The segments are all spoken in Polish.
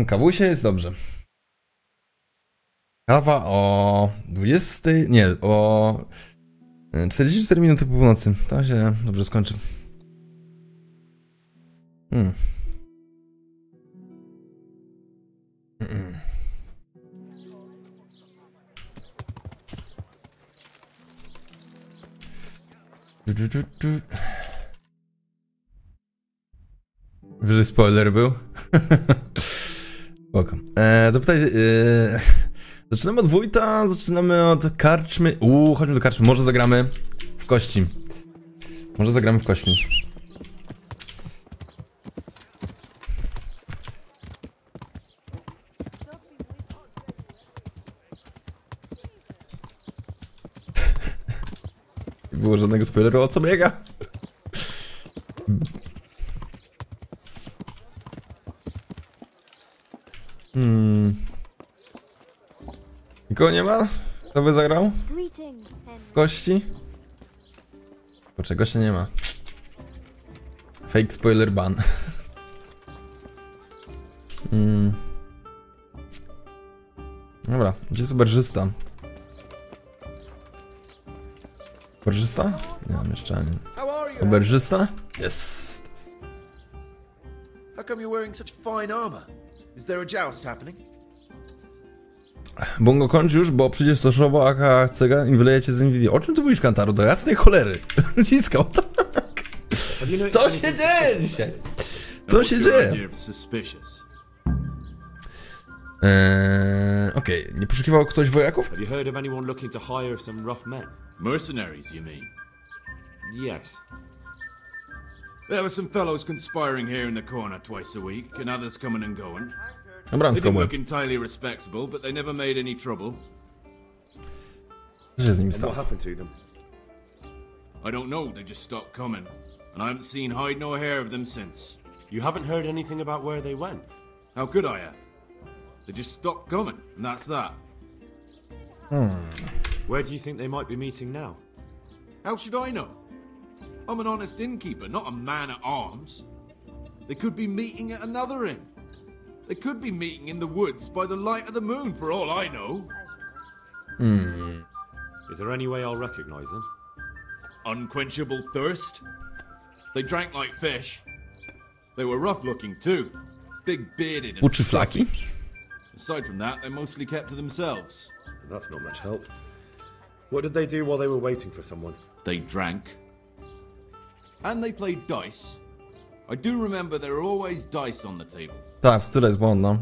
Kawuj się, jest dobrze. Kawa o 20... Nie, o 44 minuty po północy. To się dobrze skończy. Wyżej spoiler był. Spoko. Zapytaj... Zaczynamy od wójta, zaczynamy od karczmy. Chodźmy do karczmy. Może zagramy w kości. Może zagramy w kości. Nie było żadnego spoileru, o co biega? Nikogo nie ma? Kto by zagrał? Gości? Poczekaj, gościa nie ma. Fake spoiler ban. Dobra, gdzie jest oberżysta? Oberżysta? Nie mam jeszcze ani. Oberżysta? Jest. How come you're wearing such fine armor? Is there a joust happening? Bungo, kończ już, bo przyjdziesz do szobo, aka cyga i wylejecie z Nvidia. O czym ty mówisz, Kantaro? Do jasnej cholery. Ciskał, tak. Co się dzieje dzisiaj? Co się dzieje? Okej, nie poszukiwał ktoś wojaków? Have you heard of anyone looking to hire some rough men? Mercenaries, you mean? Yes. There were some fellows conspiring here in the corner twice a week, and others coming and going. Dobra, They didn't skobły. look entirely respectable, but they never made any trouble. Co się z nimi And what stało? happened to them? I don't know, they just stopped coming, and I haven't seen hide nor hair of them since. You haven't heard anything about where they went? How could I have? They just stopped coming, and that's that. Where do you think they might be meeting now? How should I know? I'm an honest innkeeper, not a man at arms. They could be meeting at another inn. They could be meeting in the woods by the light of the moon, for all I know. Is there any way I'll recognize them? Unquenchable thirst. They drank like fish. They were rough looking too. Big bearded and Uczy flaki? aside from that, they mostly kept to themselves. That's not much help. What did they do while they were waiting for someone? They drank. And they played dice. I do remember there were always dice on the table. Tak, w tyle jest błąd, no.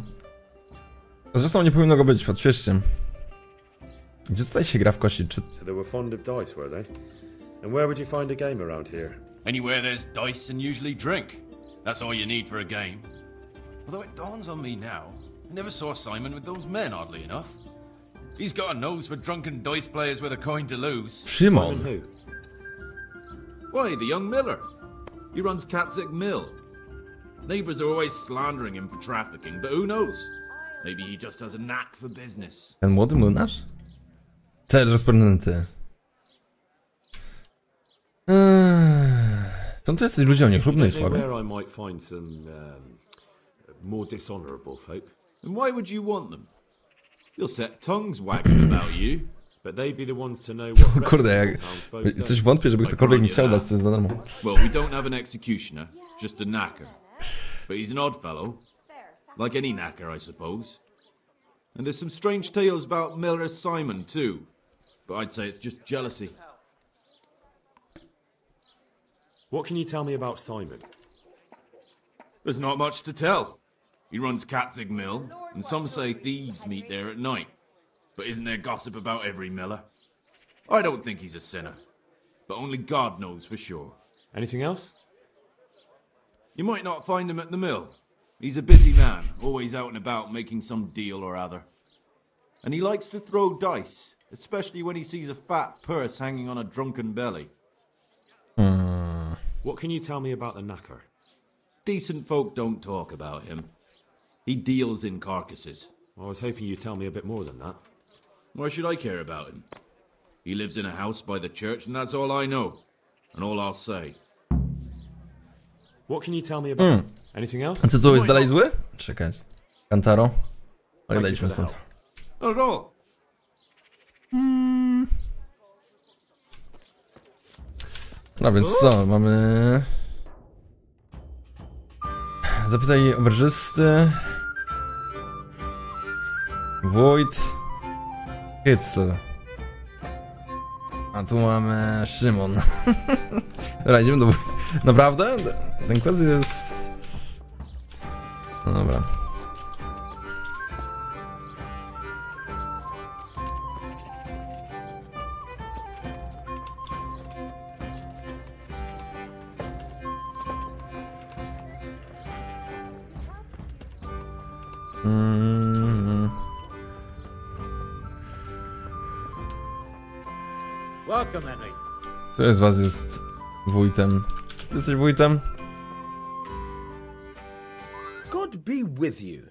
Zresztą nie powinno go być, podświeżcie. Gdzie tutaj się gra w kości? Czy... So they were fond of dice, were they? And where would you find a game around here? Anywhere there's dice and usually drink. That's all you need for a game. Although it dawns on me now, I never saw Simon with those men, oddly enough. He's got a nose for drunken dice players with a coin to lose. Szymon. Simon who? Why, the young miller. He runs Katzig Mill. Neighbors are always slandering him for trafficking, but who knows? Maybe he just has a knack for business. Ten młody młynarz? Cel rozpoczęty. Są to jacyś ludzie o niechlubnej Do you know sławie. where I might find some more dishonorable folk? And why would you want them? You'll set tongues wagging about you. But they'd be the ones to know what Kurde, jak townsfolk do. coś wątpię, żeby ktokolwiek mi chciał dać coś za darmo. Well, we don't have an executioner, just a knacker. But he's an odd fellow. Like any knacker, I suppose. And there's some strange tales about Miller Simon, too. But I'd say it's just jealousy. What can you tell me about Simon? There's not much to tell. He runs Katzig Mill, and some say thieves meet there at night. But isn't there gossip about every miller? I don't think he's a sinner. But only God knows for sure. Anything else? You might not find him at the mill. He's a busy man, always out and about making some deal or other. And he likes to throw dice, especially when he sees a fat purse hanging on a drunken belly. What can you tell me about the knacker? Decent folk don't talk about him. He deals in carcasses. I was hoping you'd tell me a bit more than that. Why should I care about him? He lives in a house by the church, and that's all I know. And all I'll say. What can you tell me about? Anything else? A co to jest dalej zły? Czekaj. Kantaro? Odejdźmy stąd. Not at all. No więc co, mamy... Zapytaj oberżysty. Wójt. Hycel. A tu mamy Szymon. Dobra, idziemy do wójta. Naprawdę? Ten quest jest... No dobra. Welcome, Henry. Kto z was jest wójtem? Czy ty jesteś wójtem? God be with you.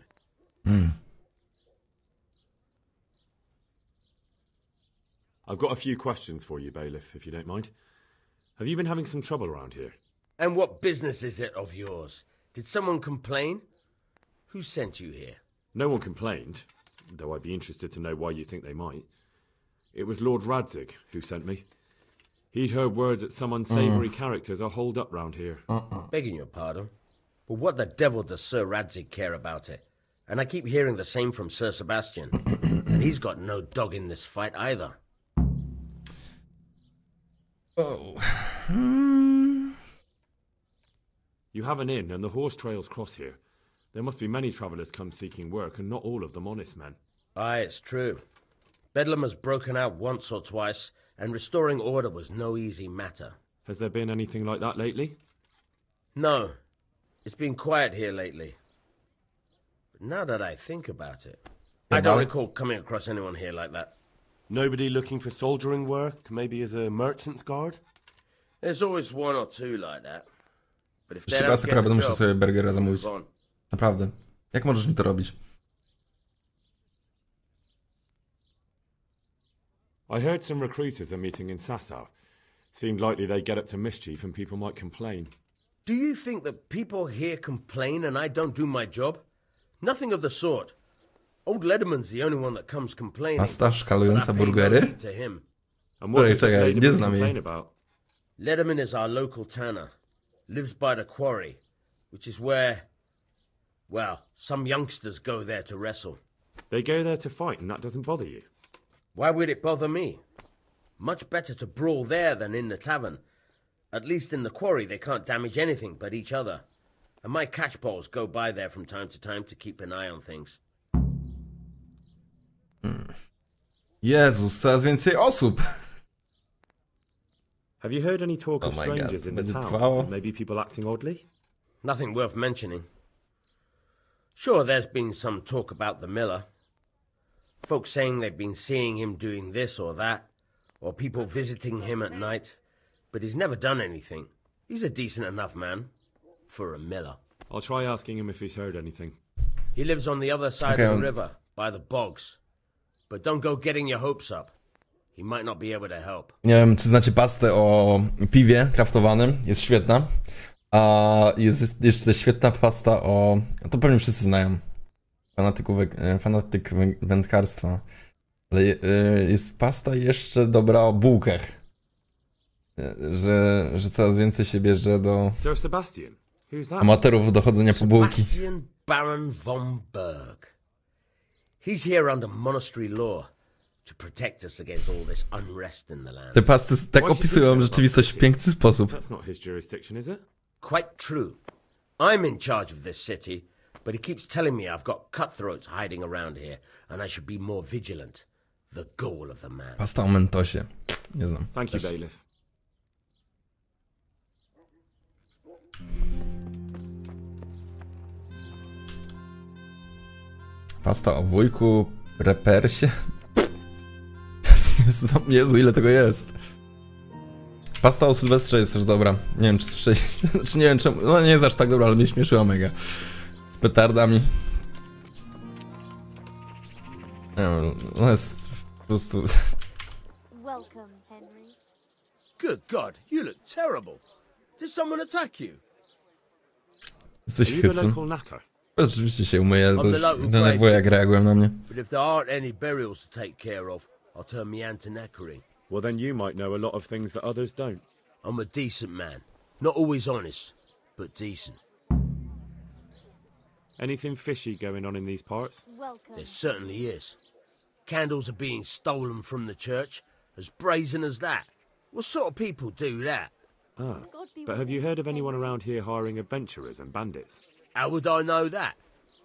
I've got a few questions for you, Bailiff, if you don't mind. Have you been having some trouble around here? And what business is it of yours? Did someone complain? Who sent you here? No one complained, though I'd be interested to know why you think they might. It was Lord Radzig who sent me. He'd heard word that some unsavoury characters are holed up round here. Begging your pardon, but what the devil does Sir Radzig care about it? And I keep hearing the same from Sir Sebastian. And he's got no dog in this fight either. Oh. You have an inn and the horse trails cross here. There must be many travellers come seeking work, and not all of them honest men. Aye, it's true. Bedlam has broken out once or twice, and restoring order was no easy matter. Has there been anything like that lately? No, it's been quiet here lately. But now that I think about it, I don't recall coming across anyone here like that. Nobody looking for soldiering work, maybe as a merchant's guard? There's always one or two like that. But if they Jeszcze don't raz get akurat the będę musiał job, sobie burgera zamówić. move on. Naprawdę. Jak możesz mi to robić? I heard some recruiters are meeting in Sasau. Seemed likely they get up to mischief and people might complain. Do you think that people here complain and I don't do my job? Nothing of the sort. Old Lederman's the only one that comes complaining. Pasta szkalująca but I pay no burgery? heed to him. And what does this czekaj, lady nie znam jej. complain about? Lederman is our local tanner. Lives by the quarry, which is where, well, some youngsters go there to wrestle. They go there to fight and that doesn't bother you? Why would it bother me? Much better to brawl there than in the tavern. At least in the quarry they can't damage anything but each other. And my catchballs go by there from time to time to keep an eye on things. Jezus, coraz więcej osób. Have you heard any talk of my strangers God, in the będzie town? trwało. Maybe people acting oddly? Nothing worth mentioning. Sure, there's been some talk about the miller. Folks saying they've been seeing him doing this or that, or people visiting him at night, but he's never done anything. He's a decent enough man for a miller. I'll try asking him if he's heard anything. He lives on the other side of the river, by the bogs. But don't go getting your hopes up. He might not be able to help. Nie wiem, czy znacie pastę o piwie kraftowanym. Jest świetna. A jest jeszcze świetna pasta o... To pewnie wszyscy znają. Fanatyk wędkarstwa. Ale jest pasta jeszcze dobra o bułkach. Że coraz więcej się bierze do Sir Sebastian? Who's that? amatorów dochodzenia po bułki. Sebastian Baron von Berg. He's here under monastery law to protect us against all this unrest in the land. Te pasty tak opisują rzeczywistość w piękny sposób. That's not his jurisdiction, is it? Quite true. I'm in charge of this city, but he keeps telling me I've got cutthroats hiding around here, and I should be more vigilant. The goal of the man. Pasta o mentosie. Nie znam. Thank you, Bailiff. Pasta o wujku, repersie. Jezu, ile tego jest. Pasta o Sylwestrze jest też dobra. Nie wiem, czy wcześniej... Znaczy nie wiem, czemu... No nie jest aż tak dobra, ale mnie śmieszyła mega. Z petardami. Nie wiem, no jest po prostu... Welcome, Henry. Good God, you look terrible. Did someone attack you? Jesteś Are you the hycem. local knacker? Oczywiście się umyję, bo denerwuję jak reagują na mnie. But if there aren't any burials to take care of, I'll turn me hand to knackering. Well, then you might know a lot of things that others don't. I'm a decent man. Not always honest, but decent. Anything fishy going on in these parts? Welcome. There certainly is. Candles are being stolen from the church, as brazen as that. What sort of people do that? Ah, but have you heard of anyone around here hiring adventurers and bandits? How would I know that?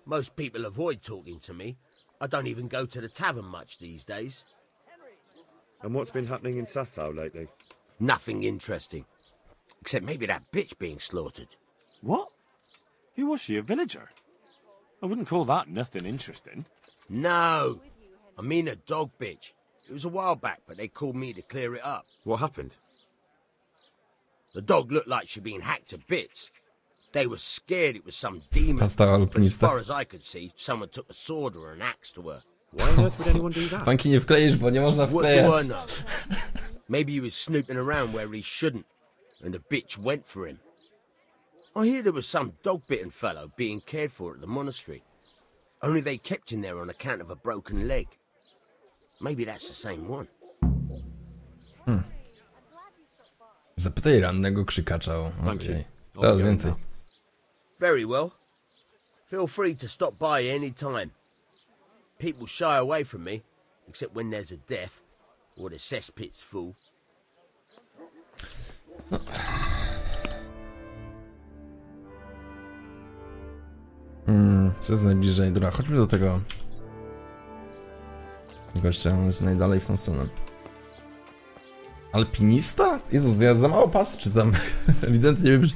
Most people avoid talking to me. I don't even go to the tavern much these days. And what's been happening in Sasau lately? Nothing interesting. Except maybe that bitch being slaughtered. What? Who was she, a villager? I wouldn't call that nothing interesting. No, I mean a dog bitch. It was a while back, but they called me to clear it up. What happened? The dog looked like she'd been hacked to bits. They were scared it was some demon, Pasta but as alpinista. far as I could see, someone took a sword or an axe to her. Why on earth would anyone do that? Funky nie wkleisz, bo nie można What do I wklejać. know? Maybe he was snooping around where he shouldn't, and the bitch went for him. I hear there was some dog-bitten fellow being cared for at the monastery. Only they kept him there on account of a broken leg. Maybe that's the same one. Zapytaj rannego krzykacza o... Thank you. Okej. I'll Teraz be going więcej. now. Very well. Feel free to stop by any time. People shy away from me, except when there's a death, or the cesspit's full. Co jest najbliżej? Dobra, chodźmy do tego... Gościa, on jest najdalej w tą stronę. Alpinista? Jezus, ja za mało pas czytam. Ewidentnie nie wiem,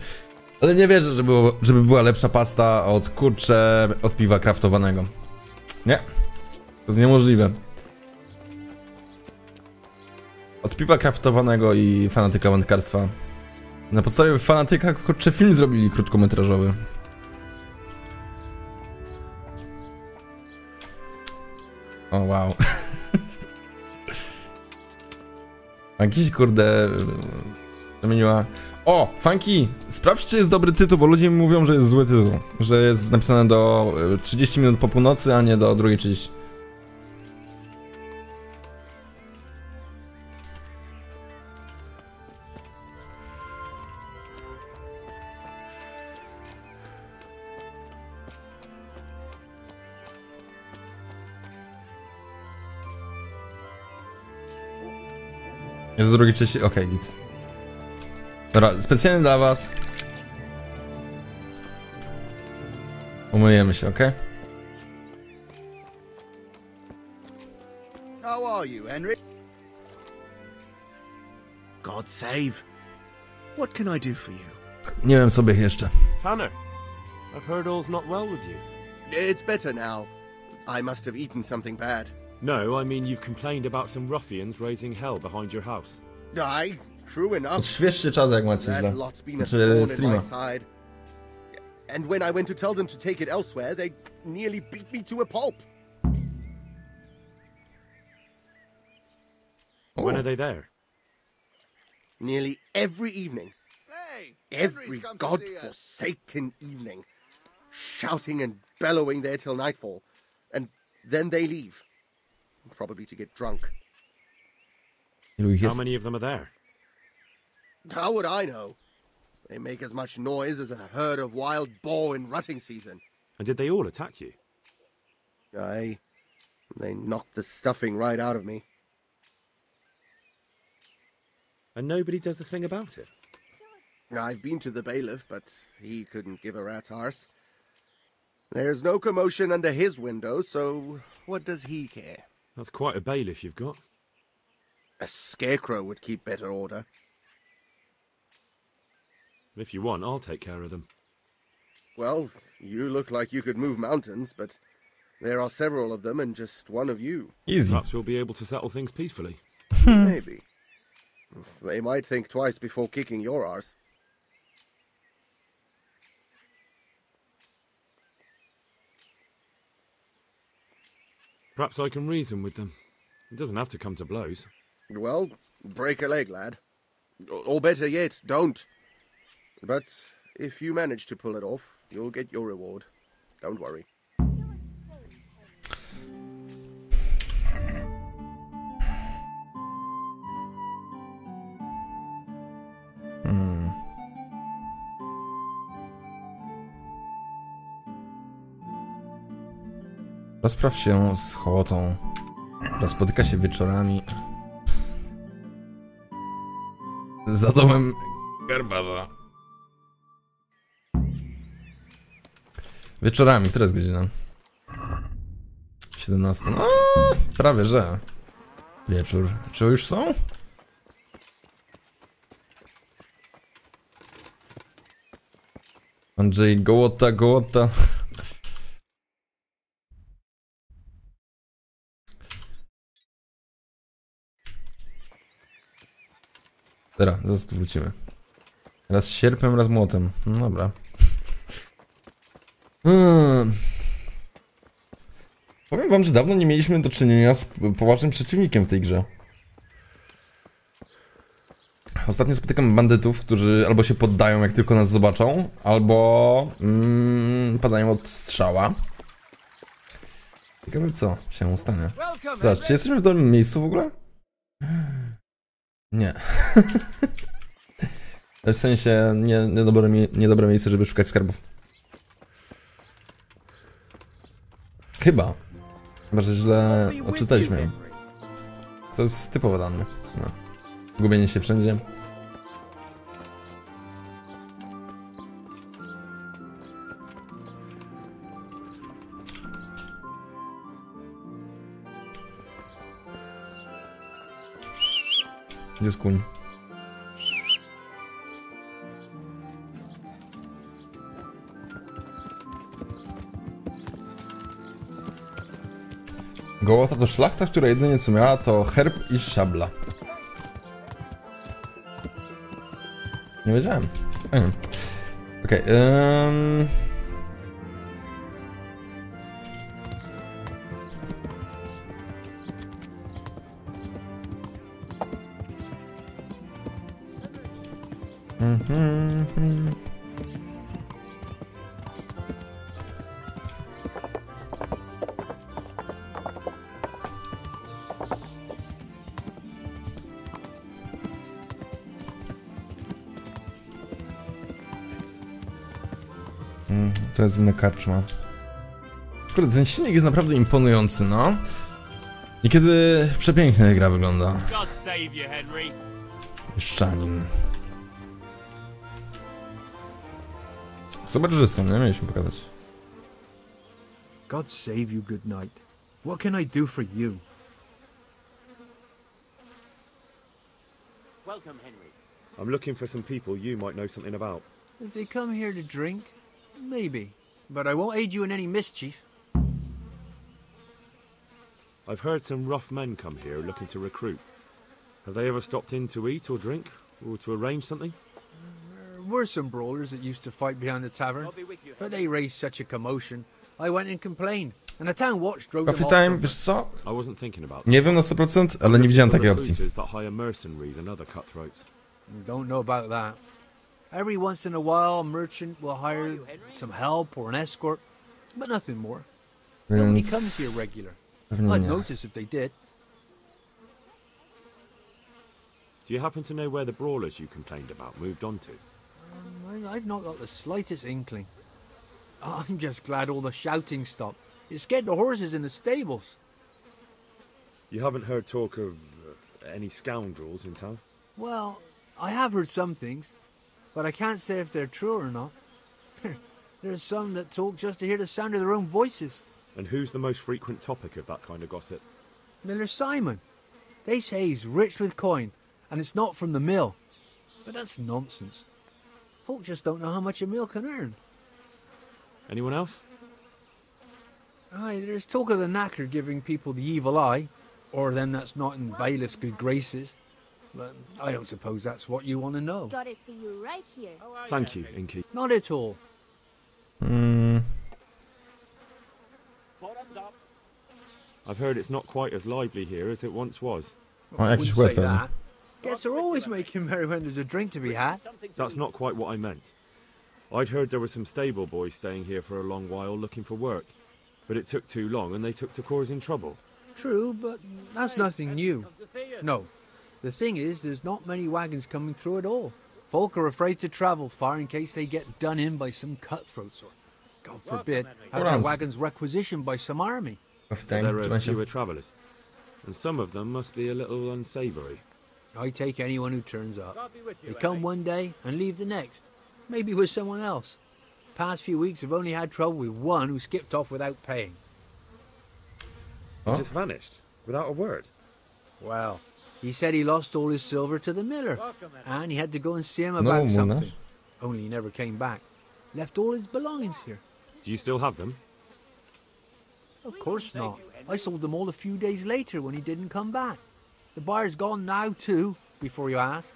ale nie wierzę, żeby była lepsza pasta od, kurczę, od piwa kraftowanego. Nie. To jest niemożliwe. Od piwa kraftowanego i fanatyka wędkarstwa. Na podstawie fanatyka, kurczę, film zrobili krótkometrażowy. O, wow. Jakiś, kurde, zamieniła... O, Funky! Sprawdź, czy jest dobry tytuł, bo ludzie mi mówią, że jest zły tytuł. Że jest napisane do 30 minut po północy, a nie do 2:30. Jest do 2:30? Okej, git. Dobra, specjalnie dla was. Umyjemy się, okej? How are you, Henry? God save. What can I do for you? Nie wiem sobie jeszcze. Tanner, I've heard all's not well with you. It's better now. I must have eaten something bad. No, I mean you've complained about some ruffians raising hell behind your house. Aye, true enough. Odświeżcie czas, jak macie That źle. lot's been a Znaczy, thorn in streama. my side. And when I went to tell them to take it elsewhere, they nearly beat me to a pulp. When are they there? Nearly every evening. Every god-forsaken evening. Shouting and bellowing there till nightfall. And then they leave. Probably to get drunk. Ilu ich How jest? many of them are there? How would I know? They make as much noise as a herd of wild boar in rutting season. And did they all attack you? Aye. They knocked the stuffing right out of me. And nobody does a thing about it? I've been to the bailiff, but he couldn't give a rat's arse. There's no commotion under his window, so what does he care? That's quite a bailiff you've got. A scarecrow would keep better order. If you want, I'll take care of them. Well, you look like you could move mountains, but there are several of them and just one of you. Easy. Perhaps we'll be able to settle things peacefully. Maybe. They might think twice before kicking your arse. Perhaps I can reason with them. It doesn't have to come to blows. Well, break a leg, lad. Or better yet, don't. But if you manage to pull it off, you'll get your reward. Don't worry. Rozpraw się z hołotą. Spotyka się wieczorami. Za domem garbarza. Wieczorami, która jest godzina? 17. No, prawie że. Wieczór. Czy już są? Andrzej, gołota, gołota. Dobra, zaraz tu wrócimy. Raz sierpem, raz młotem. No dobra. Powiem wam, że dawno nie mieliśmy do czynienia z poważnym przeciwnikiem w tej grze. Ostatnio spotykam bandytów, którzy albo się poddają, jak tylko nas zobaczą, albo padają od strzała. Ciekawe co się stanie. Zobacz, czy jesteśmy w dobrym miejscu w ogóle? Nie. W sensie niedobre miejsce, żeby szukać skarbów. Chyba, że źle odczytaliśmy. To jest typowe dla mnie w sumie. Gubienie się wszędzie. Gdzie jest kuń? Gołota to szlachta, która jedynie co miała to herb i szabla. Nie wiedziałem. Okej, to jest inna karczma. Kurde, ten śnieg jest naprawdę imponujący, no. I kiedy przepięknie gra wygląda. Mieszczanin. Zobaczymy, nie mieliśmy pokazać. God save you, good knight. What can I do for you? Welcome, Henry. I'm looking for some people you might know something about. If they come here to drink, maybe. But I won't aid you in any mischief. I've heard some rough men come here looking to recruit. Have they ever stopped in to eat or drink? Or to arrange something? There were some brawlers that used to fight behind the tavern, but they raised such a commotion. I went and complained, and the town watch drove them Coffee off. time, wiesz co? I wasn't thinking about that. Nie wiem na 100%, ale nie widziałem takiej opcji. That hire mercenaries and other cutthroats. Don't know about that. Every once in a while, a merchant will hire some help or an escort, but nothing more. Nobody comes here regular. I'd notice if they did. Do you happen to know where the brawlers you complained about moved on to? I've not got the slightest inkling. I'm just glad all the shouting stopped. It scared the horses in the stables. You haven't heard talk of any scoundrels in town? Well, I have heard some things, but I can't say if they're true or not. There's some that talk just to hear the sound of their own voices. And who's the most frequent topic of that kind of gossip? Miller Simon. They say he's rich with coin, and it's not from the mill. But that's nonsense. Folk just don't know how much a mill can earn. Anyone else? Aye, there's talk of the knacker giving people the evil eye, or them that's not in bailiff's good graces. But I don't suppose that's what you want to know. Got it for you right here. Thank you, Inky. Not at all. I've heard it's not quite as lively here as it once was. O, jakiś łez pewnie. Guess they're always making merry when there's a drink to be had. That's not quite what I meant. I'd heard there were some stable boys staying here for a long while looking for work, but it took too long and they took to causing trouble. True, but that's nothing new. No, the thing is, there's not many wagons coming through at all. Folk are afraid to travel far in case they get done in by some cutthroats or, God forbid, have their wagons requisitioned by some army. There are fewer travellers, and some of them must be a little unsavoury. I take anyone who turns up. They come one day and leave the next, maybe with someone else. Past few weeks have only had trouble with one who skipped off without paying. He just vanished, without a word. Well, he said he lost all his silver to the miller, and he had to go and see him about something. Only he never came back. Left all his belongings here. Do you still have them? Of course not. I sold them all a few days later when he didn't come back. The buyer's gone now too, before you ask.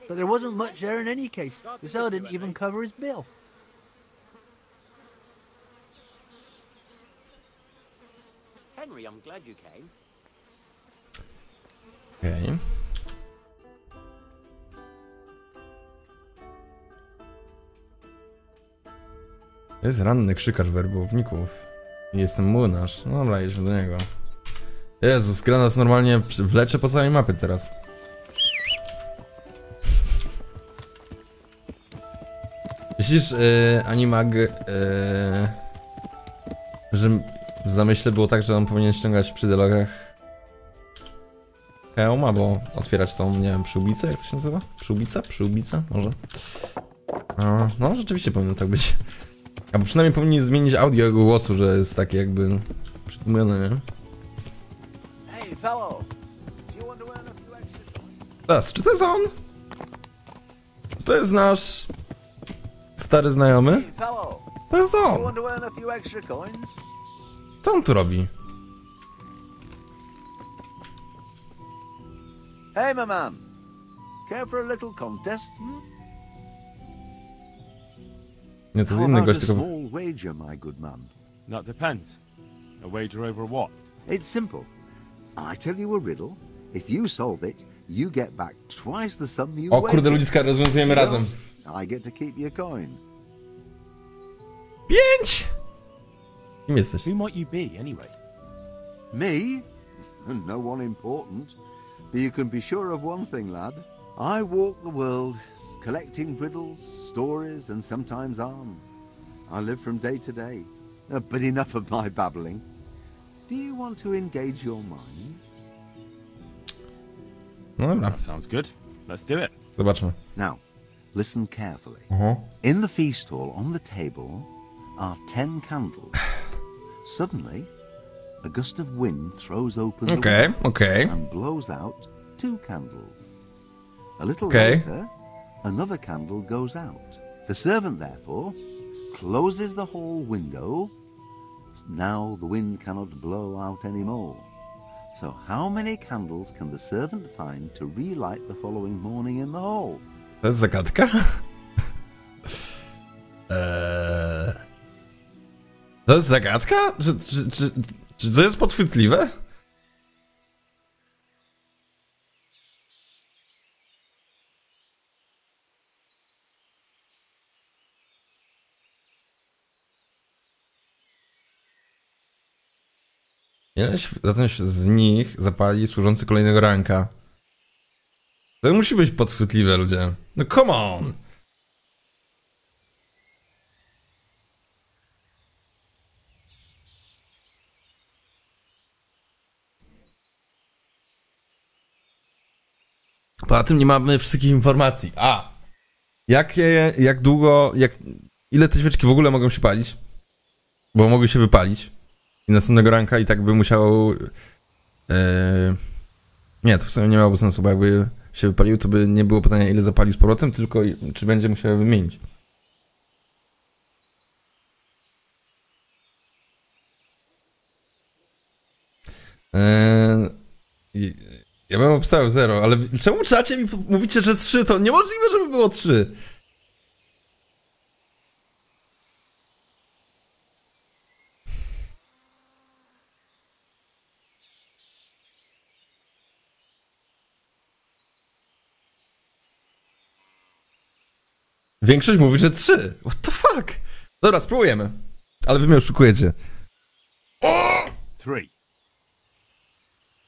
But there wasn't much there in any case. The seller didn't even cover his bill. Henry, I'm glad you came. Okej. Jest ranny krzykarz werbowników. Jestem młynarz. No dobra, jedźmy do niego. Jezus, gra nas normalnie wlecze po całej mapie teraz. Myślisz, Animag, że w zamyśle było tak, że on powinien ściągać przy dialogach hełm, albo otwierać tą, nie wiem, przyłbicę, jak to się nazywa? Przyłbica? Przyłbica? Może? No, rzeczywiście powinno tak być. Albo przynajmniej powinni zmienić audio jego głosu, że jest takie jakby przytłumione, nie? Teraz, czy to jest on? Czy to jest nasz stary znajomy? To jest on! Co on tu robi? Hey, my man. Care for a little contest? Nie, to jest inny gość, tylko... small wager, my good man? That depends. A wager over what? It's simple. I tell you a riddle. If you solve it, you get back twice the sum you O kurde, ludziska, rozwiązujemy razem. I get to keep your coin. 5! Kim jesteś? Who might you be, anyway? Me? No one important. But you can be sure of one thing, lad. I walk the world, collecting riddles, stories, and sometimes arms. I live from day to day. But enough of my babbling. Do you want to engage your mind? No dobra. Sounds good. Let's do it. Zobaczmy. Now, listen carefully. In the feast hall on the table are 10 candles. Suddenly, a gust of wind throws open the window and blows out 2 candles. A little later, another candle goes out. The servant, therefore, closes the hall window. Now the wind cannot blow out any more. So how many candles can the servant find to relight the following morning in the hall? To jest zagadka? To jest zagadka? Czy to jest podchwytliwe? Ileś zatem z nich zapali służący kolejnego ranka. To musi być podchwytliwe, ludzie. No come on! Poza tym nie mamy wszystkich informacji. Jak długo, ile te świeczki w ogóle mogą się palić? Bo mogły się wypalić. I następnego ranka i tak by musiał... Nie, to w sumie nie miałoby sensu, bo jakby się wypalił, to by nie było pytania, ile zapalił z powrotem, tylko czy będzie musiał wymienić. Ja bym obstawiał 0, ale czemu czacie mi mówicie, że 3? To niemożliwe, żeby było 3. Większość mówi, że 3. What the fuck? Dobra, spróbujemy. Ale wy mnie oszukujecie. 3.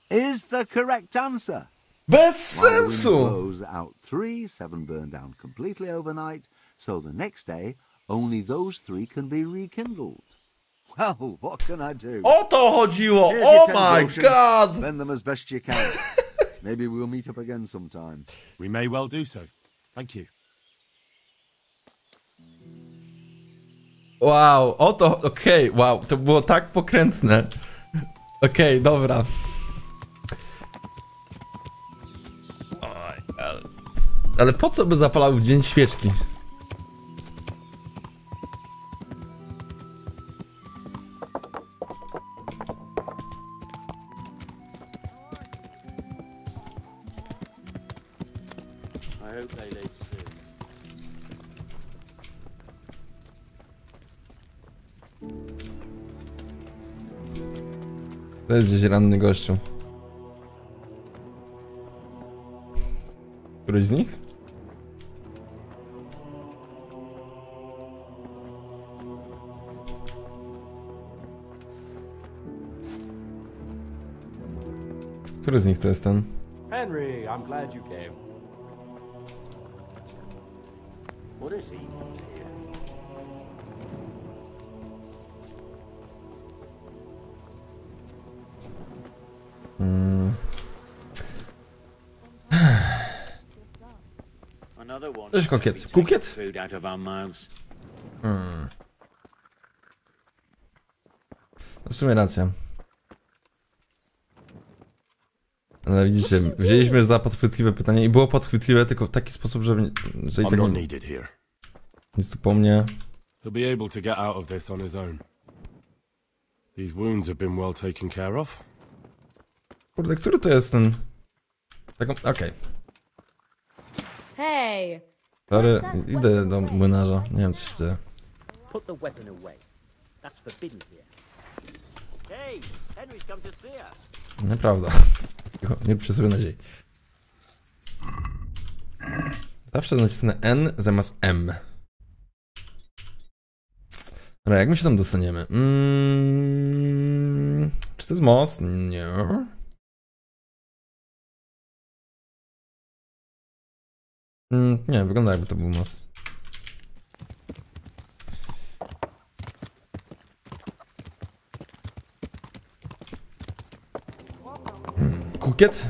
Is the correct answer. Bez While the wind sensu! blows out 3, 7 burn down completely overnight, so the next day only those 3 can be rekindled. Well, what can I do? O to chodziło! Here's your Oh 10 my groschen. god! Spend them as best you can. Maybe we'll meet up again sometime. We may well do so. Thank you. Wow, oto, okej, wow, to było tak pokrętne. Okej, dobra. Ale po co by zapalał w dzień świeczki? I hope they leave soon. To jest gdzieś ranny gościu. Któryś z nich? Który z nich to jest ten? Henry, I'm glad you came. What is he want here? Another one. Cześć, kokiet. Kukiet? Food out of our mouths. W sumie racja. Ale widzicie, wzięliśmy za podchwytliwe pytanie i było podchwytliwe tylko w taki sposób, że i tak not needed here. nic tu po mnie. He'll be able to get out of this on his own. These wounds have been well taken care of. Kurde, który to jest ten... Taką... Okej. Hey! Sorry, idę do młynarza. Nie wiem, co się dzieje. Put the weapon away. That's forbidden here. Hey, Henry's come to see us. Nieprawda. Nie przesuwaj nadziei. Zawsze nacisnę N zamiast M. Dobra, jak my się tam dostaniemy? Czy to jest most? Nie. Nie, wygląda jakby to był most. Kukiet?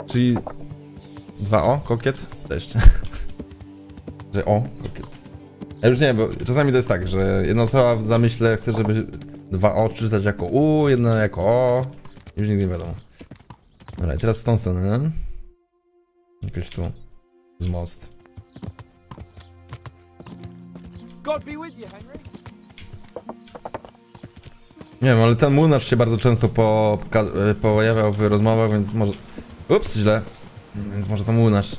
Czyli 2O? Kokiet? Cześć. Że o, kokiet. Ja już nie, bo czasami to jest tak, że jedna osoba w zamyśle chce, żeby 2O czytać jako U, jedna jako O. Już nigdy nie wiadomo. Dobra, i teraz w tą stronę. Jakoś tu. Z most. God be with you, Henry. Nie wiem, ale ten młynarz się bardzo często pojawiał w rozmowach, więc może... Ups, źle. Więc może to młynarz.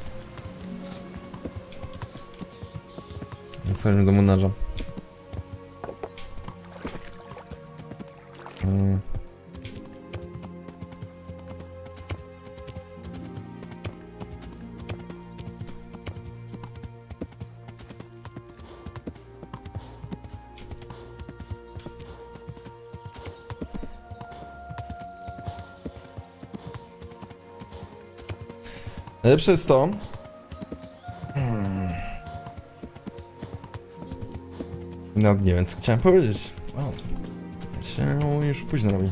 Więc chodźmy do młynarza. Najlepsze jest to... No nie wiem, co chciałem powiedzieć. Wow. Się już późno robi.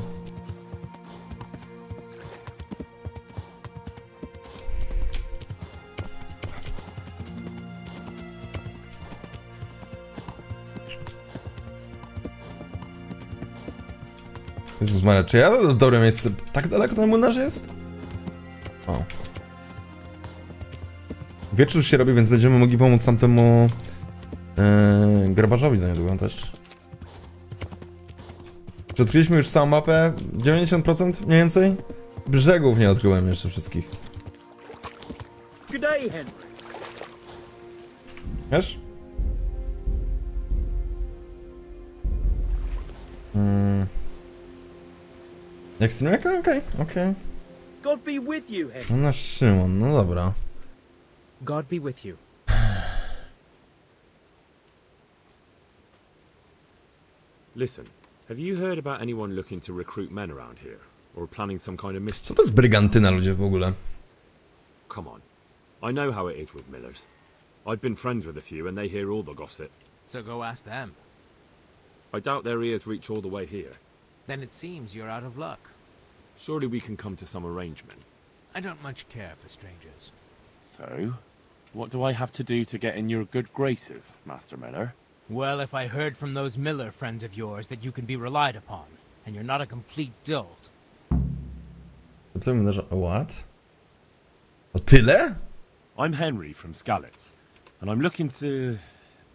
Jezus Maria, czy ja w dobre miejsce? Tak daleko ten młynarz jest? O. Wieczór już się robi, więc będziemy mogli pomóc tamtemu grabarzowi za niedługo też. Czy odkryliśmy już całą mapę? 90% mniej więcej? Brzegów nie odkryłem jeszcze wszystkich. Good day, Henry. Wiesz? Jak streamujemy? Okej. God be with you, Henry. No na Szymon, no dobra. God be with you. Listen, have you heard about anyone looking to recruit men around here? Or planning some kind of mischief? Co to jest brygantyna, ludzie, w ogóle? Come on. I know how it is with Millers. I've been friends with a few and they hear all the gossip. So go ask them. I doubt their ears reach all the way here. Then it seems you're out of luck. Surely we can come to some arrangement. I don't much care for strangers. So, what do I have to do to get in your good graces, Master Miller? Well, if I heard from those Miller friends of yours that you can be relied upon, and you're not a complete dolt. What? O tyle? I'm Henry from Skalitz, and I'm looking to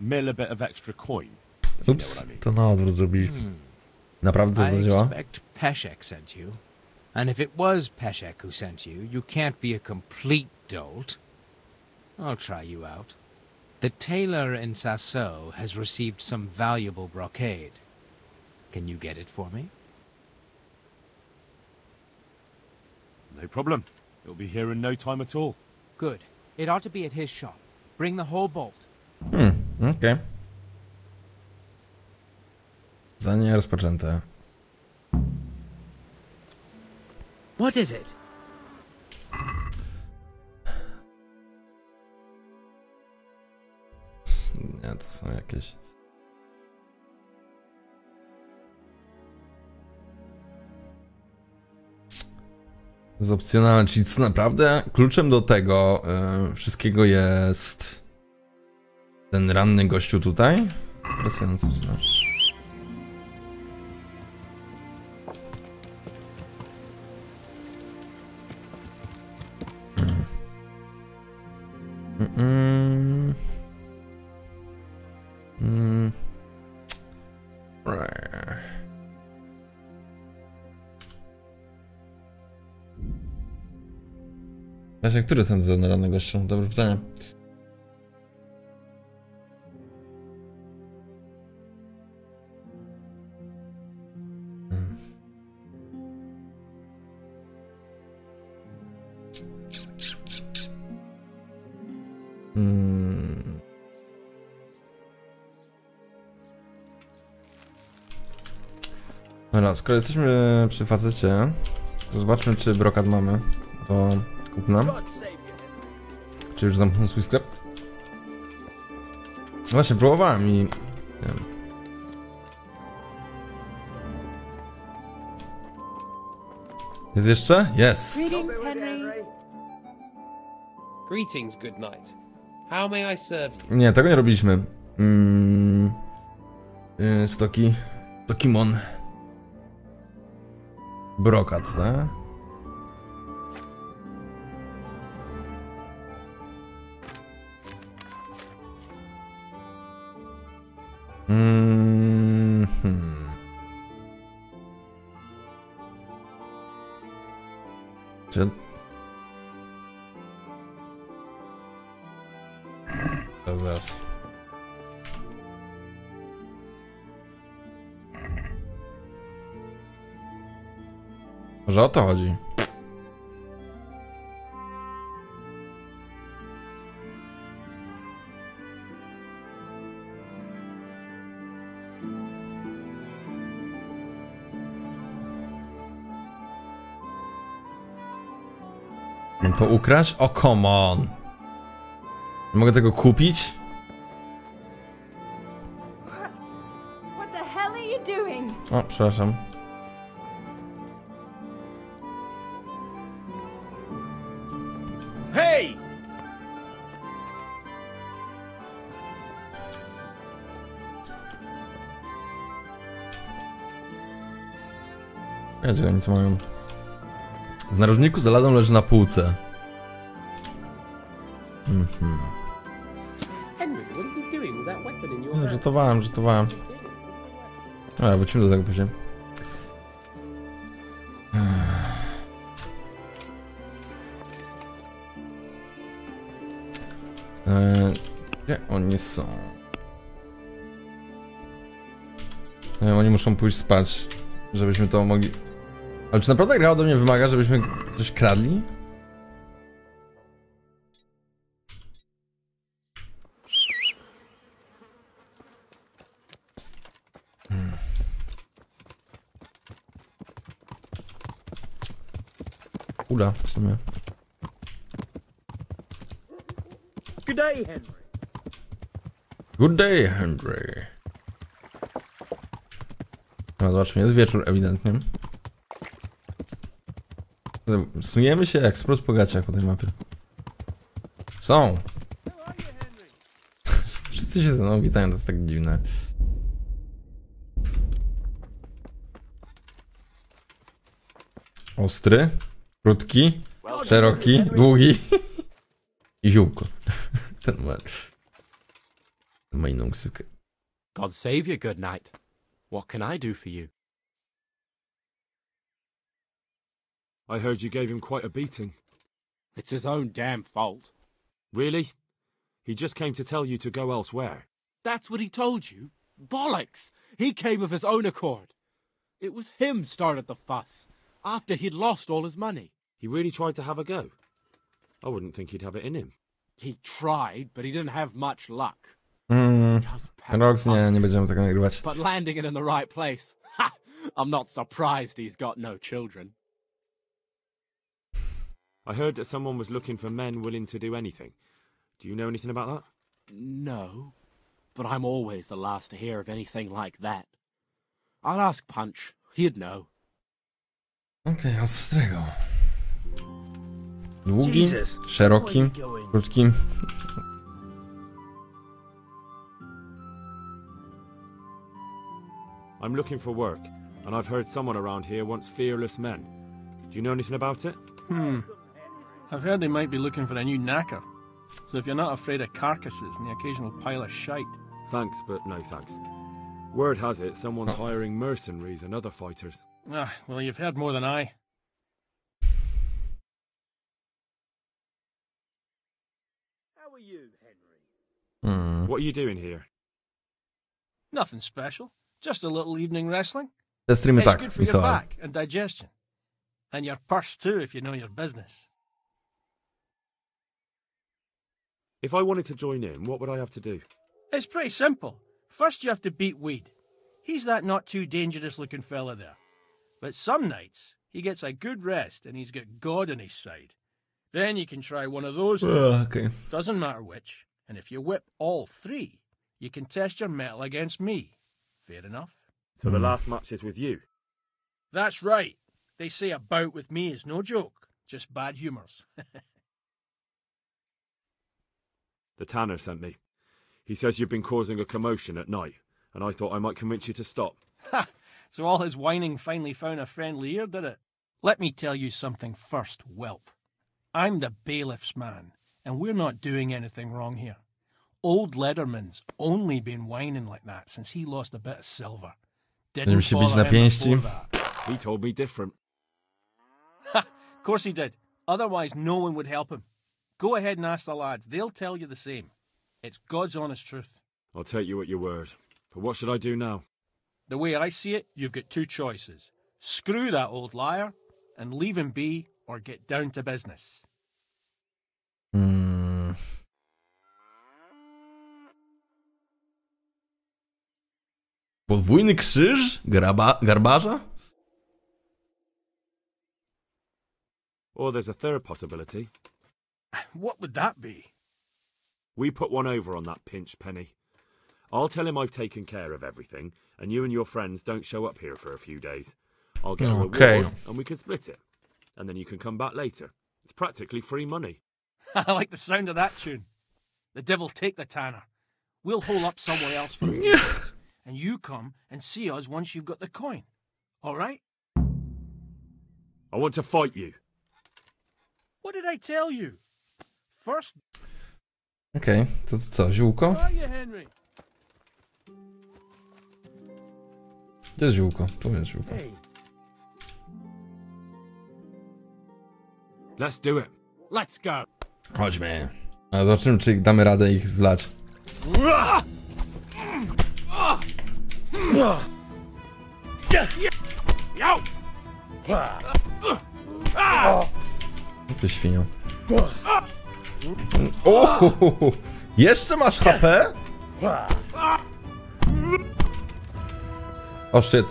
mill a bit of extra coin. Ups, to na odwrót zrobiliśmy. Naprawdę to zadziała? I expect Peszek sent you. And if it was Peszek who sent you, you can't be a complete dolt. I'll try you out. The tailor in Sasso has received some valuable brocade. Can you get it for me? No problem. It'll be here in no time at all. Good. It ought to be at his shop. Bring the whole bolt. Okej. Zadanie rozpoczęte. What is it? Nie, to są jakieś... Z opcjonalne, czyli co naprawdę kluczem do tego wszystkiego jest ten ranny gościu tutaj. Interesujące. Właśnie, który ten ranny gościu? Dobre pytanie. Dobra, skoro jesteśmy przy facecie, to zobaczmy, czy brokat mamy do kupna. Czy już zamknął swój sklep? Właśnie, próbowałem i... nie wiem. Jest jeszcze? Jest! Greetings, Henry. Greetings, good night. How may I serve you? Nie, tego nie robiliśmy. Stokimon. Brokat, tak? Czy... Zaraz. Może o to chodzi. Mam to ukraść? O, come on! Nie mogę tego kupić? What the hell are you doing? O, przepraszam. Hey! Gdzie oni to mają? W narożniku za ladą leży na półce. Henry, what are you doing with that weapon in your hand? Żartowałem. Ale wrócimy do tego później. Gdzie oni są? Oni muszą pójść spać, żebyśmy to mogli... Ale czy naprawdę gra ode mnie wymaga, żebyśmy coś kradli? uda w sumie. Good day, Henry. Good day, Henry. No zobaczmy, jest wieczór ewidentnie. Snujemy się jak sprot po gaciach po tej mapie. Są! Wszyscy się ze mną witają, to jest tak dziwne. Ostry, krótki, szeroki, długi i ziółko. Ten ma inną ksywkę. God save you, good knight. What can I do for you? I heard you gave him quite a beating. It's his own damn fault. Really? He just came to tell you to go elsewhere. That's what he told you? Bollocks! He came of his own accord. It was him started the fuss, after he'd lost all his money. He really tried to have a go. I wouldn't think he'd have it in him. He tried, but he didn't have much luck. Rox, nie będziemy tego nagrywać. But landing it in the right place, ha! I'm not surprised he's got no children. I heard that someone was looking for men willing to do anything. Do you know anything about that? No, but I'm always the last to hear of anything like that. I'll ask Punch. He'd know. Okej, ostrego. Długi, szeroki, krótki. I'm looking for work, and I've heard someone around here wants fearless men. Do you know anything about it? I've heard they might be looking for a new knacker. So if you're not afraid of carcasses and the occasional pile of shite... Thanks, but no thanks. Word has it someone's hiring mercenaries and other fighters. Ah, well, you've heard more than I. How are you, Henry? What are you doing here? Nothing special. Just a little evening wrestling. Te streamy It's tak, good for your misałem. back and digestion. And your purse too, if you know your business. If I wanted to join in, what would I have to do? It's pretty simple. First you have to beat Weed. He's that not too dangerous looking fella there. But some nights, he gets a good rest and he's got God on his side. Then you can try one of those things. Okay. Doesn't matter which. And if you whip all three, you can test your mettle against me. Fair enough. So the last match is with you? That's right. They say a bout with me is no joke. Just bad humours. The tanner sent me. He says you've been causing a commotion at night, and I thought I might convince you to stop. Ha! So all his whining finally found a friendly ear, did it? Let me tell you something first, whelp. I'm the bailiff's man, and we're not doing anything wrong here. Old Lederman's only been whining like that since he lost a bit of silver. Didn't się bić follow na him pięści. before that. He told me different. Ha! Of course he did. Otherwise no one would help him. Go ahead and ask the lads. They'll tell you the same. It's God's honest truth. I'll take you at your word. But what should I do now? The way I see it, you've got two choices. Screw that old liar and leave him be, or get down to business. Podwójny krzyż? Garbarza? Or there's a third possibility. What would that be? We put one over on that pinch penny. I'll tell him I've taken care of everything, and you and your friends don't show up here for a few days. I'll get a reward, and we can split it. And then you can come back later. It's practically free money. I like the sound of that tune. The devil take the tanner. We'll hole up somewhere else for a few days, and you come and see us once you've got the coin. All right? I want to fight you. What did I tell you? First... Okej, to co, ziółko? Where are you, Henry? Gdzie jest ziółko? Tu jest ziółko. Let's do it. Let's go. Chodźmy. A zobaczymy, czy damy radę ich zlać. Ty świnio. O! Jeszcze masz HP? O shit.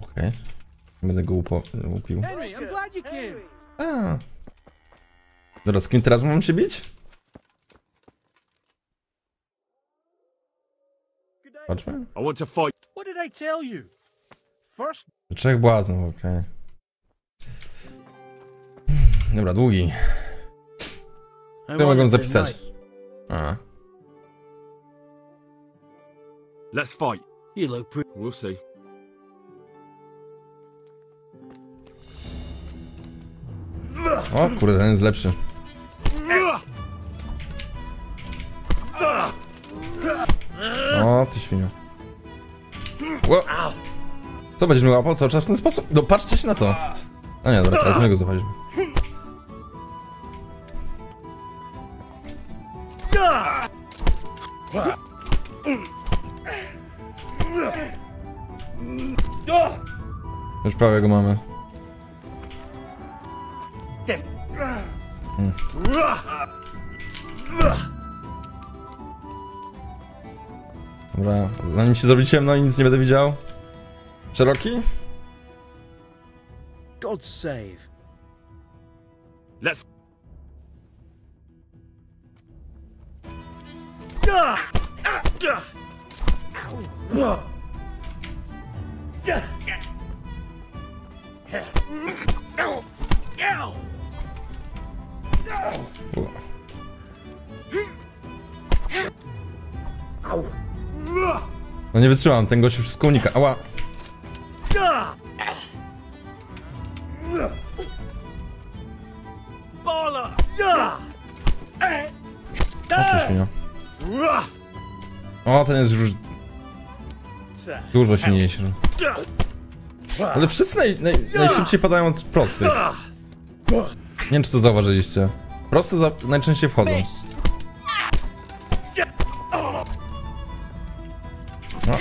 Okej. Będę go łupił. A. Dobra, z kim teraz mam się bić? Patrzmy. Trzech błaznów, okej. Dobra, długi. To mogą zapisać. A. Let's fight. You look pretty. We'll see. O kurde, ten jest lepszy. O, ty świnio. Ło. Co będziesz mi łapał cały czas w ten sposób? No patrzcie się na to. A nie, dobra, teraz my go zapaliśmy. Już prawie go mamy. Dobra, zanim się zrobi ciemno i nic nie będę widział. Szeroki? God save. Let's. No nie wytrzymam, ten gość już wszystko unika. Ała! O ty świnio. O, ten jest już dużo silniejszy. Ale wszyscy najszybciej padają od prostych. Nie wiem, czy to zauważyliście. Proste najczęściej wchodzą. No.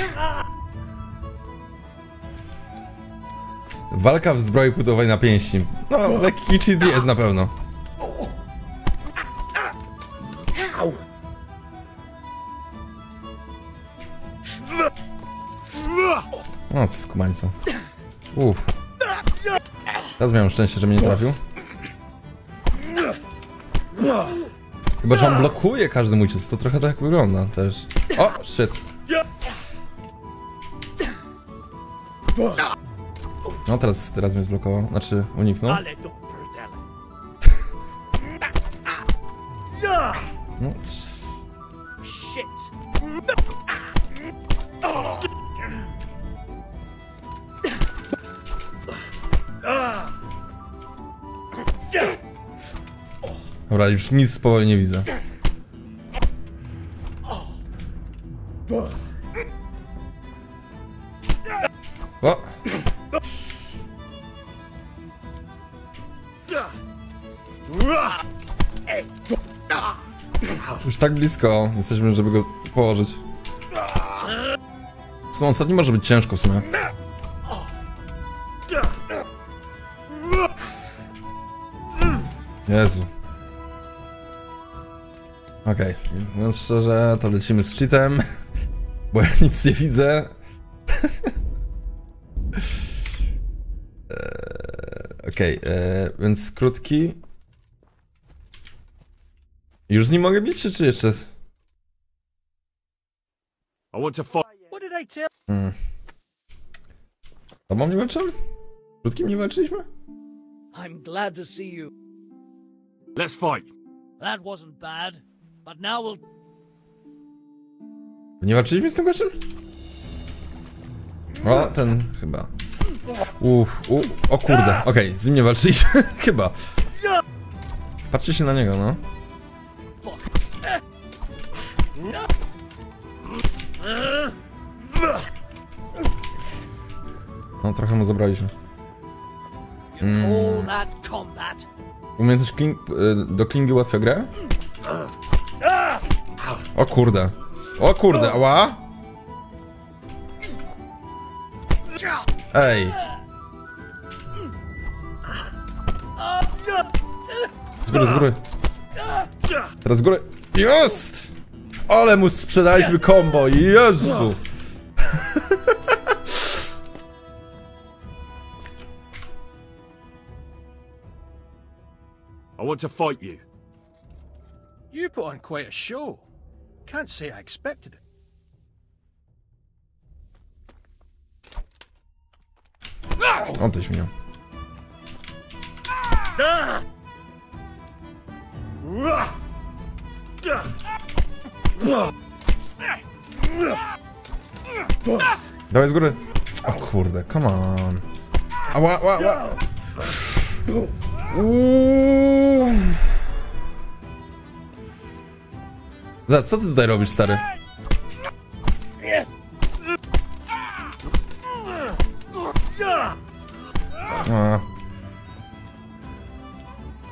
Walka w zbroi płytowej na pięści. No, lekki cheat jest na pewno. No, co skumańco. Teraz miałem szczęście, że mnie nie trafił. Chyba, że on blokuje każdy mój cios, to trochę tak wygląda też. O, shit. No teraz mnie zblokował, znaczy uniknął. No. Dobra, już nic powoli nie widzę. O! Już tak blisko jesteśmy, żeby go położyć. Z tą ostatnim może być ciężko w sumie. Jezu. Okej, mówiąc szczerze, to lecimy z cheatem, bo ja nic nie widzę. Okej, więc krótki. Już z nim mogę bić, czy jeszcze? Z tobą nie walczyłem? Krótkim nie walczyliśmy? I'm glad to see you. Let's fight. That wasn't bad, but now we'll... Nie walczyliśmy z tym gościem? O, ten chyba. O kurde, okej, z nim nie walczyliśmy, chyba. Patrzcie się na niego, no. No, trochę mu zabraliśmy. Umiejętność do klingi ułatwia grę? O kurde. O kurde, ała! Ej! Z góry, z góry. Teraz z góry. Jest! Ale mu sprzedaliśmy combo, Jezu! I want to fight you. You put on quite a show. Can't say I expected it. O, ty śmiał. Dawaj z góry. O kurde, come on. Ała, ała, ała. Co ty tutaj robisz, stary? A.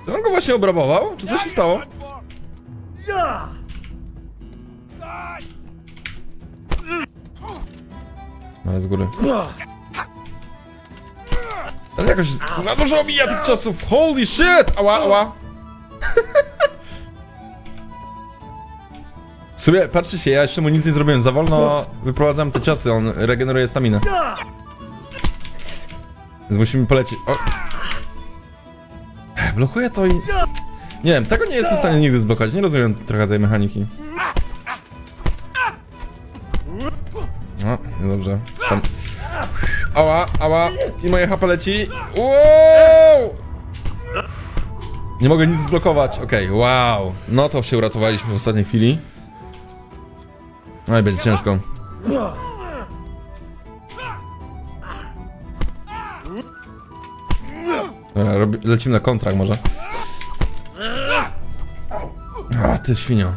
Czy on go właśnie obrabował? Czy co się stało? Ale z góry. Ale jakoś za dużo mija tych czasów. Holy shit! Ała, ała. W sumie, patrzcie się, ja jeszcze mu nic nie zrobiłem. Za wolno wyprowadzam te ciosy, on regeneruje staminę. Więc musimy polecieć. O. Blokuję to i... Nie wiem, tego nie jestem w stanie nigdy zblokować. Nie rozumiem trochę tej mechaniki. O, niedobrze. Sam... Ała, ała. I moje HP leci. Wow! Nie mogę nic zblokować. Okej, wow. No to się uratowaliśmy w ostatniej chwili. No i będzie ciężko. Dobra, lecimy na kontrakt może. A, ty świnio.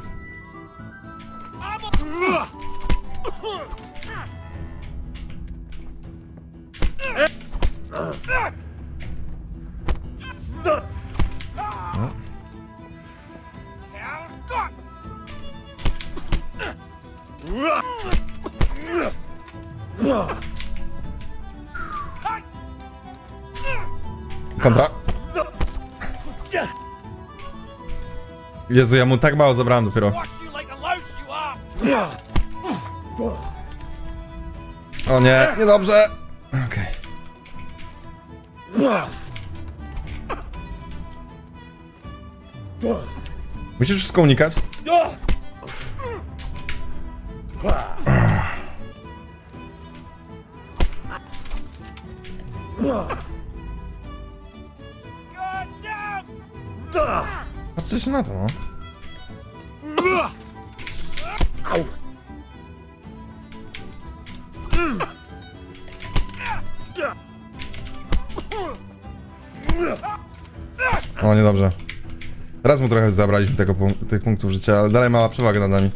Kontra. Jezu, ja mu tak mało zabrałem dopiero. O nie, niedobrze. Okej. Musisz wszystko unikać. Patrzcie się na to, no. O, niedobrze. Teraz mu trochę zabraliśmy tych punktów życia, ale dalej mała przewaga nad nami.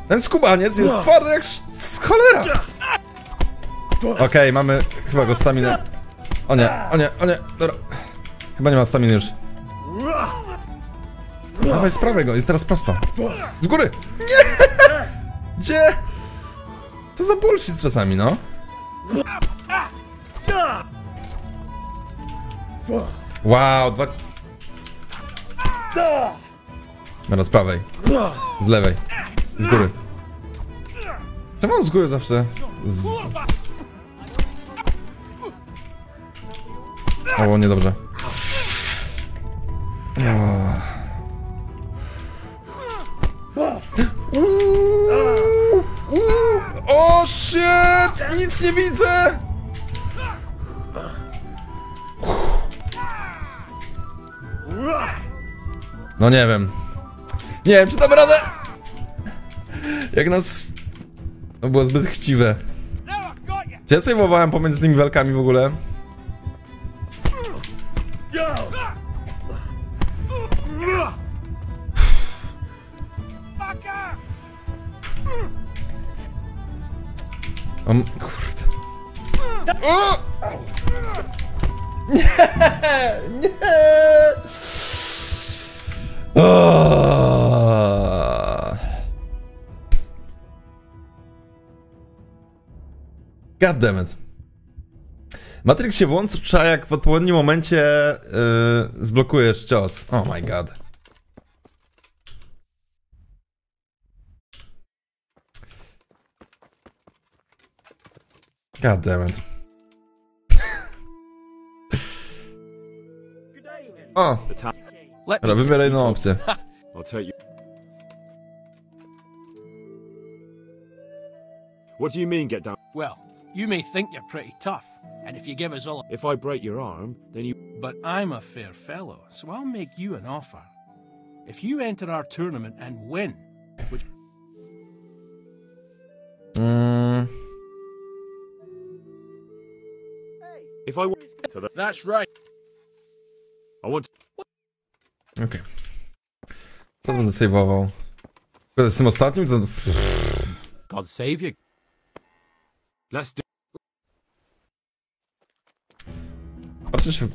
Ten skubaniec jest twardy jak z cholera! Okej, mamy chyba go staminę. O nie, o nie, o nie, dobra. Chyba nie ma staminy już. Dawaj, z prawego, jest teraz prosto. Z góry! Nie! Gdzie? Co za bullshit czasami, no? Wow, dwa... Dobra, z prawej. Z lewej. Z góry. Czemu on z góry zawsze? O, niedobrze. O, shit! Nic nie widzę! No nie wiem. Nie wiem, czy dam radę! Jak nas... To było zbyt chciwe. Czy ja sejwowałem pomiędzy tymi walkami w ogóle? Kurde. O! Nie! Nie! Goddammit. Matrix się włącza, jak w odpowiednim momencie zblokujesz cios. Oh my god. Goddammit. O! Dobra, wybieraj inną opcję. What do you mean, get down? Well, you may think you're pretty tough, and if you give us all... If I break your arm, then you... But I'm a fair fellow, so I'll make you an offer. If you enter our tournament and win, which... If I want... So That's right. I want... Okej. Teraz będę save'ował. Tylko z tym ostatnim to... God save you. Let's do... Patrzę się...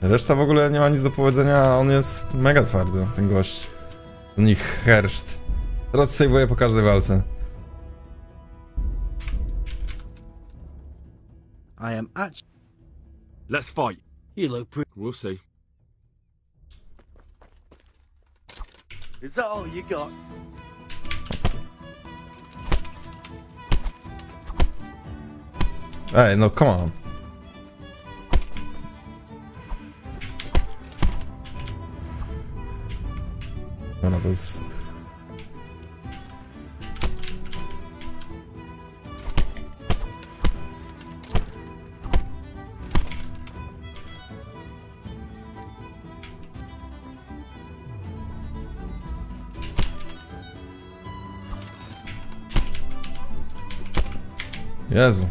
Reszta w ogóle nie ma nic do powiedzenia, a on jest mega twardy, ten gość. Ten ich herszt. Teraz save'uję po każdej walce. I am actually... Let's fight. You look pretty... We'll see. Is that all you got? Ej, no come on. No to jest... Jezu.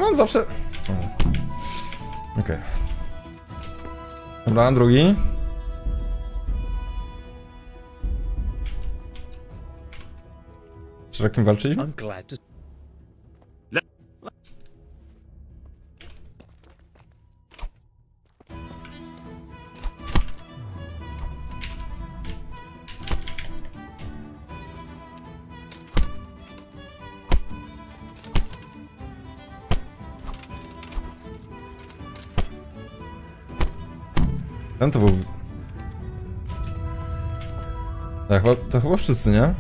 On zawsze... Okej. Dobra, drugi. Z jakim walczyliśmy? Ten to był... Tak, to chyba wszyscy, nie?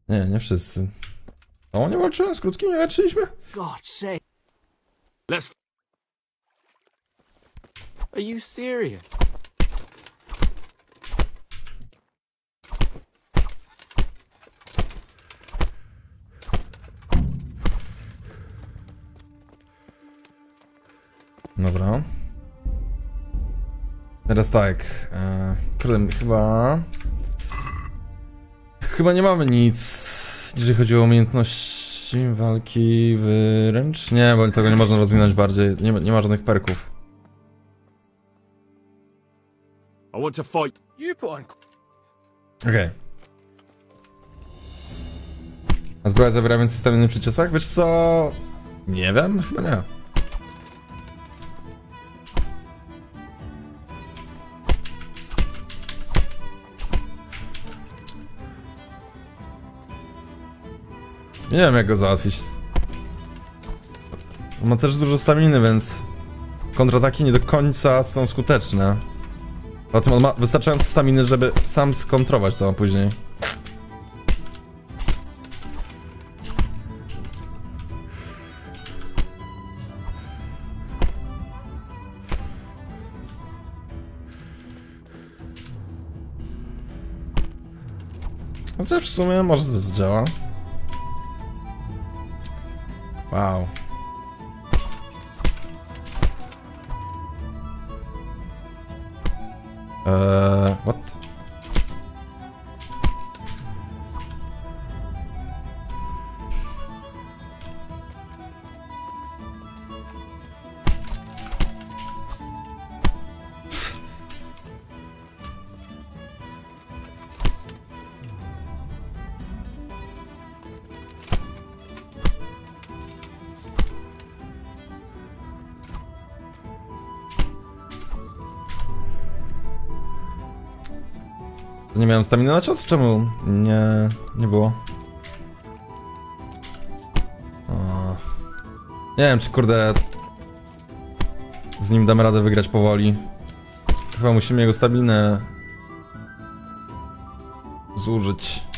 Nie, nie wszyscy. O, nie walczyłem z krótkim, nie walczyliśmy? God's sake. Let's... Are you serious? Dobra. Teraz tak. Chyba nie mamy nic, jeżeli chodzi o umiejętności walki wręcz. Nie, bo tego nie można rozwinąć bardziej. Nie ma żadnych perków. I want to fight. Okej. A zbroja zawiera więcej staminy przy ciosach? Wiesz co? Nie wiem, chyba nie. Nie wiem, jak go załatwić. Ma też dużo staminy, więc kontrataki nie do końca są skuteczne. Poza tym on ma wystarczająco staminy, żeby sam skontrować to później. Chociaż w sumie może to zdziała. Wow. What? Nie miałem staminy na cios? Czemu? Nie było. O. Nie wiem, czy kurde z nim damy radę wygrać powoli. Chyba musimy jego staminę zużyć.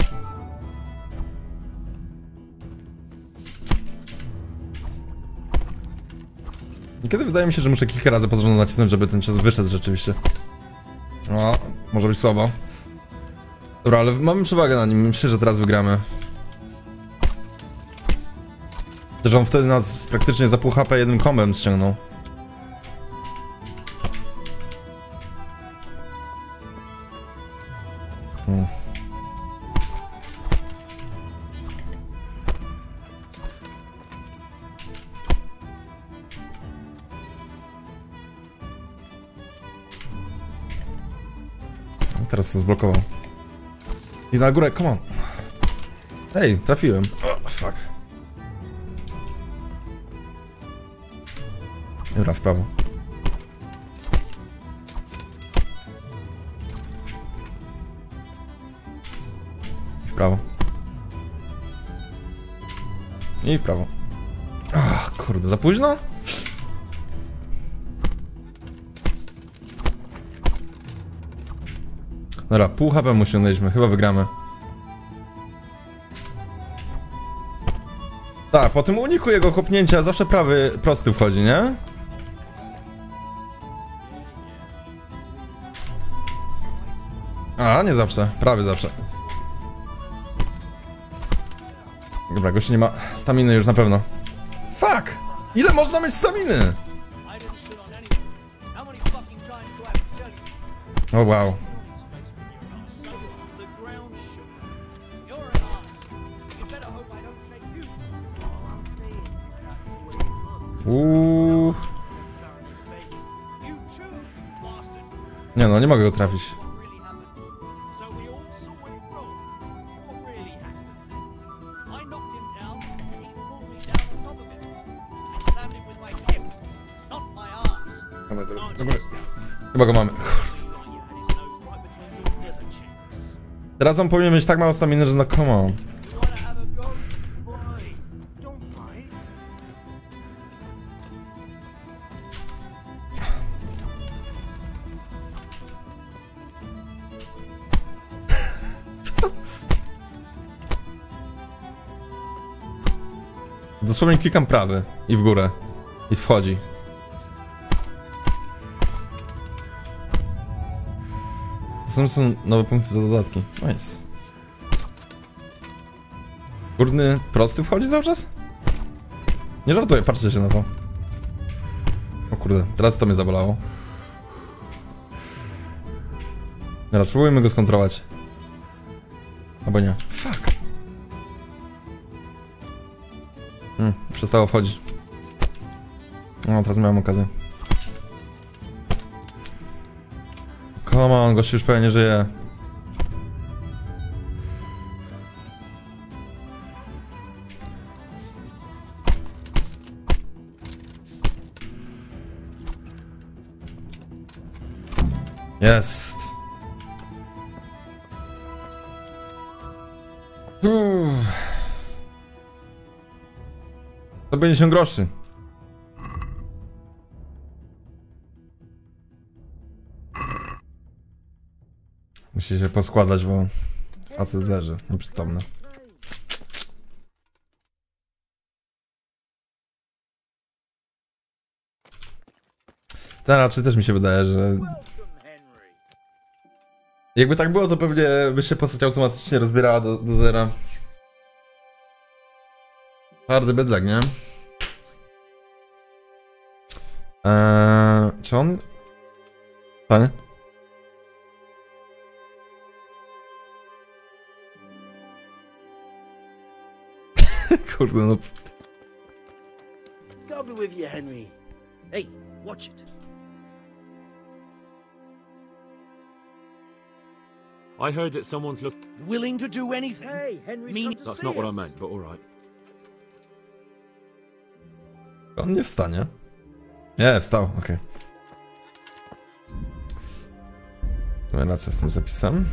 Niekiedy wydaje mi się, że muszę kilka razy pod rząd nacisnąć, żeby ten cios wyszedł rzeczywiście. O, może być słabo. Dobra, ale mamy przewagę na nim, myślę, że teraz wygramy. Że on wtedy nas praktycznie za pół HP jednym kombem ściągnął. Teraz to zblokował. I na górę, come on. Ej, trafiłem. O, fuck. Dobra, w prawo. I w prawo. I w prawo. Ach, kurde, za późno? Dobra, pół HP mu osiągnęliśmy, chyba wygramy. Tak, po tym uniku jego kopnięcia zawsze prawy prosty wchodzi, nie? A, nie zawsze, prawy zawsze. Dobra, gościu nie ma staminy już na pewno. Fuck! Ile można mieć staminy? O wow. Nie no, nie mogę go trafić. Chyba go mamy. Teraz on powinien mieć tak mało staminy, że no come on. Dosłownie klikam prawy i w górę. I wchodzi. To są nowe punkty za dodatki. Nice. Górny prosty wchodzi cały czas? Nie żartuję, patrzcie się na to. O kurde, teraz to mnie zabolało. Teraz spróbujmy go skontrolować. Albo nie. Fuck. Przestało wchodzić. No, teraz miałem okazję. Come on, gościu już pewnie nie żyje. Jest. 150 groszy. Musi się poskładać, bo facet leży, nieprzytomny. Ten raczej też mi się wydaje, że... Jakby tak było, to pewnie by się postać automatycznie rozbierała do zera. Twardy bydlak, nie? Czy on... Stanie? Kurde, no... God be with you, Henry. Hey, watch it. I heard that someone's willing to do anything. Hey, Henry's That's not what I meant, but all right. On nie wstanie. Nie, wstał, okej. Mamy rację z tym zapisem.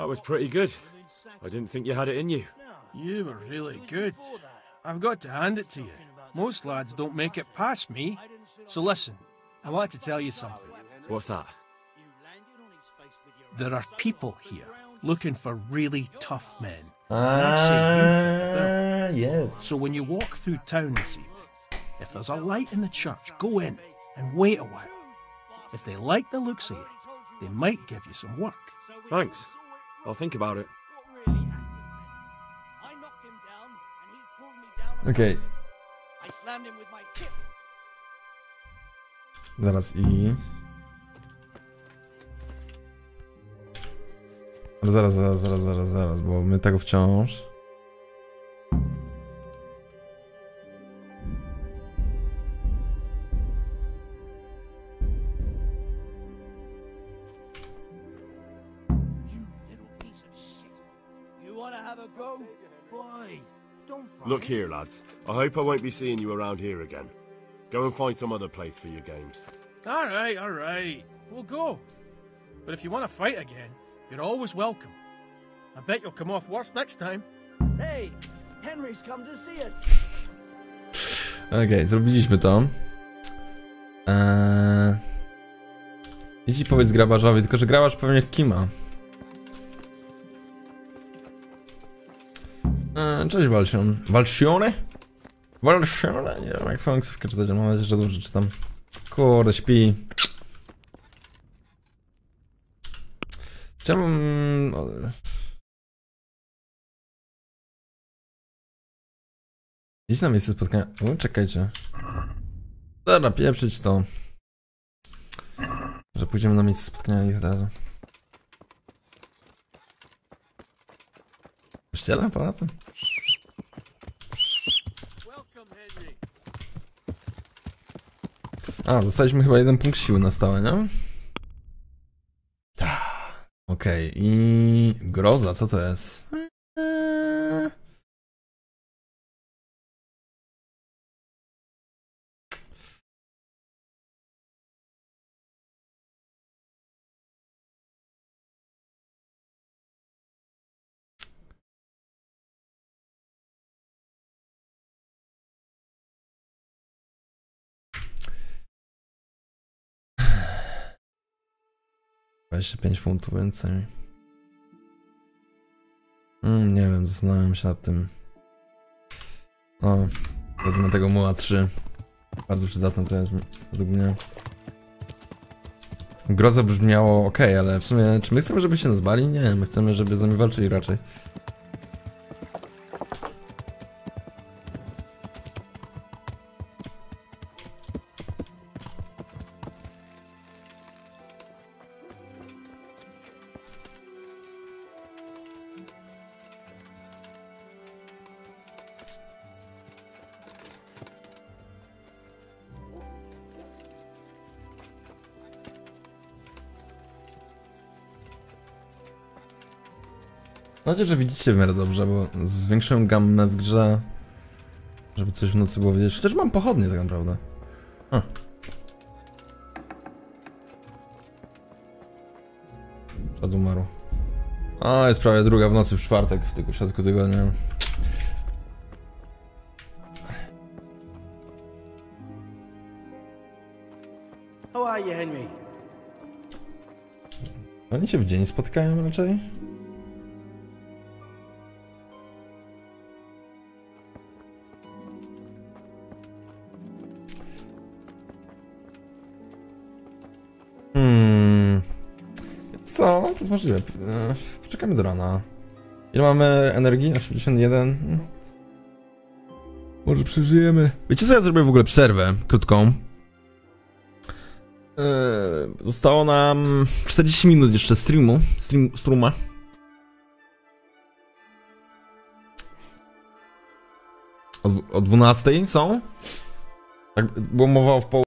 That was pretty good. I didn't think you had it in you. You were really good. I've got to hand it to you. Most lads don't make it past me. So listen, I want to tell you something. What's that? There are people here looking for really tough men. Yes. So when you walk through town this evening, if there's a light in the church, go in and wait a while. If they like the looks of you, they might give you some work. Thanks. I'll think about it. Okej. Zaraz i... Ale zaraz, bo my tego wciąż... Look here, lads. I hope I won't be seeing you around here again. Go and find some other place for your games. All right. We'll go. But if you want to fight again, you're always welcome. I bet you'll come off worse next time. Hey, Henry's come to see us. Okej, zrobiliśmy to. Idź i powiedz grabarzowi, tylko że grabarz pewnie kima. Cześć Walsione? Nie wiem jak twoją ksywkę czytać, mam nadzieję, że dobrze czytam. Kurde, śpi. Chciałbym... Idź na miejsce spotkania. Czekajcie. Dobra, pieprzyć to. Że pójdziemy na miejsce spotkania i od razu. Kościele? Ponad tym? A, dostaliśmy chyba 1 punkt siły na stałe, nie? Okej, i... Groza, co to jest? Jeszcze 5 funtów więcej. Nie wiem, zastanawiam się nad tym. O, wezmę tego muła 3. Bardzo przydatne to jest według mnie. Groza brzmiało ok, ale w sumie czy my chcemy, żeby się nazwali? Nie, my chcemy, żeby z nami walczyli raczej. Mam nadzieję, że widzicie w miarę dobrze, bo zwiększyłem gammę w grze, żeby coś w nocy było widać. Chociaż mam pochodnie tak naprawdę. Przed umarł. A, jest prawie 2 w nocy w czwartek, w tego środku tygodnia. How are you, Henry? Oni się w dzień spotykają raczej? Co? To jest możliwe. Poczekamy do rana. Ile mamy energii? 81. Może przeżyjemy. Wiecie co, ja zrobię w ogóle przerwę krótką. Zostało nam 40 minut jeszcze streama. O 12 są? Tak było mowa o